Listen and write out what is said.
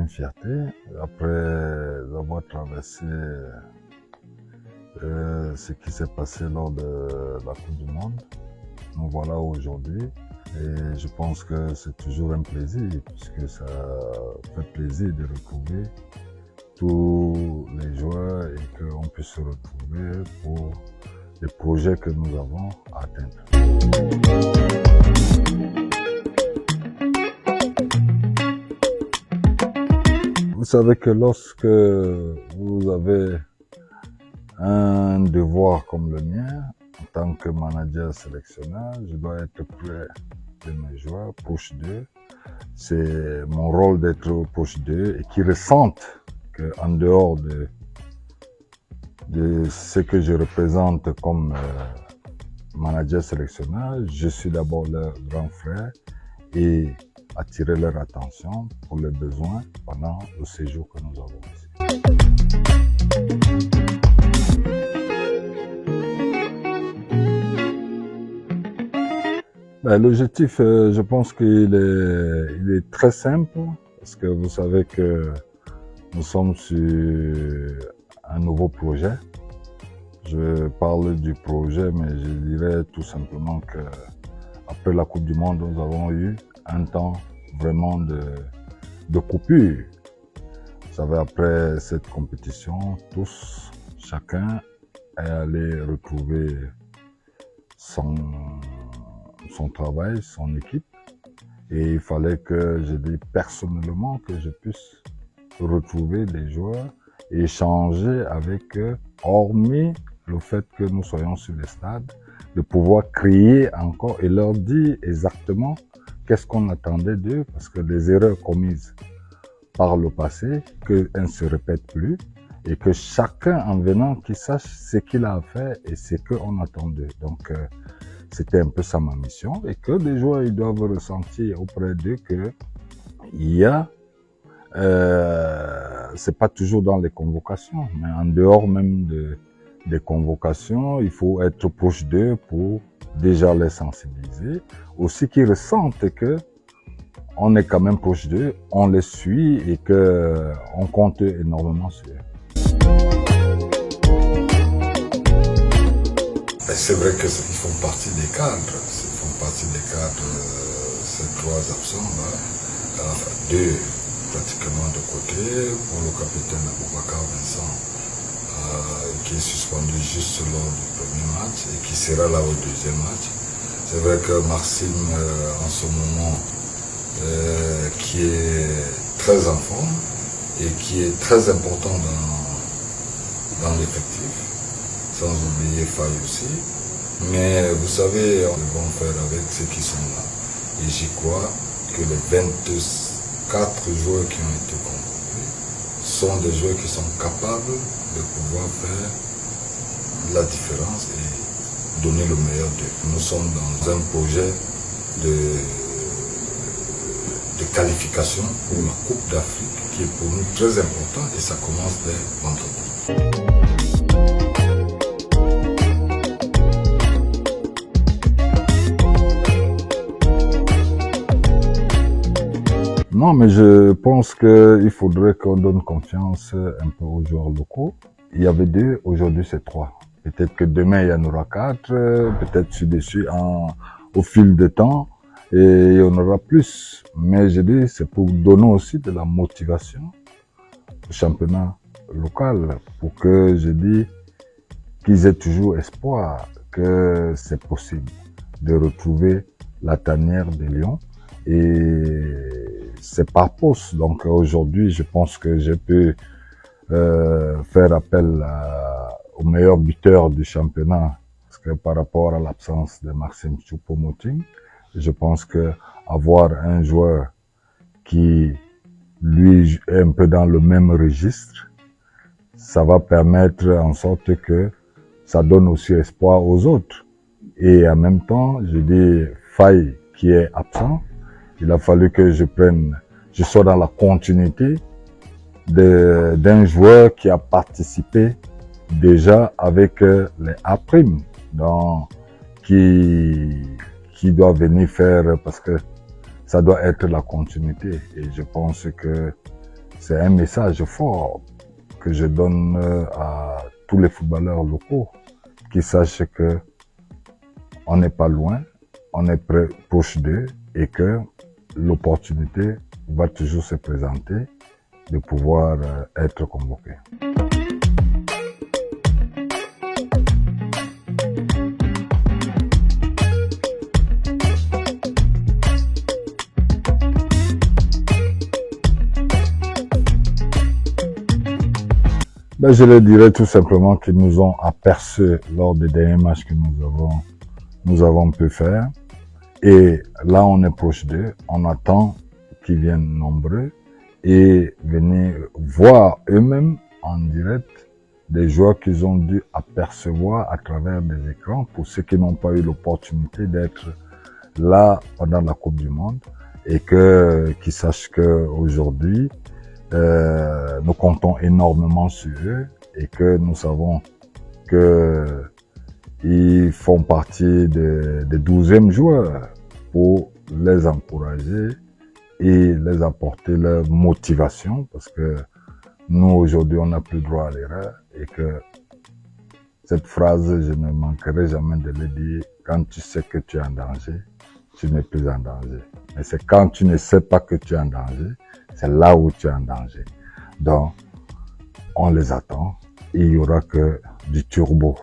fierté après avoir traversé ce qui s'est passé lors de la Coupe du Monde. Nous voilà aujourd'hui et je pense que c'est toujours un plaisir puisque ça fait plaisir de retrouver tous les joueurs et qu'on puisse se retrouver pour les projets que nous avons à atteindre. Vous savez que lorsque vous avez un devoir comme le mien, en tant que manager sélectionneur, je dois être près de mes joueurs, proche d'eux. C'est mon rôle d'être proche d'eux et qu'ils ressentent qu'en dehors de ce que je représente comme manager sélectionneur, je suis d'abord leur grand frère et attirer leur attention pour les besoins pendant le séjour que nous avons ici. L'objectif, je pense qu'il est très simple parce que vous savez que nous sommes sur un nouveau projet. Je parle du projet, mais je dirais tout simplement que après la Coupe du Monde, nous avons eu un temps vraiment de coupure. Vous savez, après cette compétition, tous, chacun est allé retrouver son travail, son équipe. Et il fallait que je dise personnellement que je puisse retrouver les joueurs et échanger avec eux, hormis le fait que nous soyons sur les stades, de pouvoir crier encore et leur dire exactement qu'est-ce qu'on attendait d'eux, parce que les erreurs commises par le passé, qu'elles ne se répètent plus, et que chacun en venant, qu'il sache ce qu'il a à faire et ce qu'on attend d'eux. Donc, c'était un peu ça ma mission, et que les joueurs ils doivent ressentir auprès d'eux que il y a, c'est pas toujours dans les convocations, mais en dehors même des convocations, il faut être proche d'eux pour déjà les sensibiliser, aussi qu'ils ressentent que on est quand même proche d'eux, on les suit et que on compte énormément sur eux. C'est vrai qu'ils font partie des cadres, ces trois absents-là, deux pratiquement de côté, pour le capitaine Aboubacar Vincent, qui est suspendu juste lors du premier match et qui sera là au deuxième match. C'est vrai que Maxime, en ce moment, qui est très en forme et qui est très important dans l'effectif, sans oublier Faye aussi. Mais vous savez, on va faire avec ceux qui sont là. Et j'y crois que les 24 joueurs qui ont été convoqués sont des joueurs qui sont capables de pouvoir faire la différence et donner le meilleur d'eux. Nous sommes dans un projet de qualification pour la Coupe d'Afrique qui est pour nous très important et ça commence dès vendredi. Non, mais je pense qu'il faudrait qu'on donne confiance un peu aux joueurs locaux. Il y avait deux, aujourd'hui c'est trois. Peut-être que demain il y en aura quatre, peut-être dessus au fil du temps, et il y en aura plus. Mais je dis, c'est pour donner aussi de la motivation au championnat local, pour que je dis qu'ils aient toujours espoir que c'est possible de retrouver la tanière des Lions. Et c'est par poste. Donc aujourd'hui, je pense que je peux faire appel au meilleur buteur du championnat, parce que par rapport à l'absence de Maxime Choupo-Moting, je pense que avoir un joueur qui lui est un peu dans le même registre, ça va permettre en sorte que ça donne aussi espoir aux autres. Et en même temps, je dis Faye qui est absent, il a fallu que je sois dans la continuité d'un joueur qui a participé déjà avec les A', qui doit venir faire, parce que ça doit être la continuité. Et je pense que c'est un message fort que je donne à tous les footballeurs locaux, qui sachent que on n'est pas loin, on est proche d'eux et que l'opportunité va toujours se présenter de pouvoir être convoqué. Ben, je leur dirais tout simplement qu'ils nous ont aperçus lors des derniers matchs que nous avons pu faire. Et là, on est proche d'eux. On attend qu'ils viennent nombreux et venir voir eux-mêmes en direct des joueurs qu'ils ont dû apercevoir à travers des écrans, pour ceux qui n'ont pas eu l'opportunité d'être là pendant la Coupe du Monde, et qu'ils sachent qu'aujourd'hui, nous comptons énormément sur eux et que nous savons qu'ils font partie des 12e joueurs pour les encourager et les apporter leur motivation, parce que nous aujourd'hui on n'a plus droit à l'erreur, et que cette phrase, je ne manquerai jamais de le dire: quand tu sais que tu es en danger, tu n'es plus en danger. Mais c'est quand tu ne sais pas que tu es en danger, c'est là où tu es en danger. Donc, on les attend et il y aura que du turbo.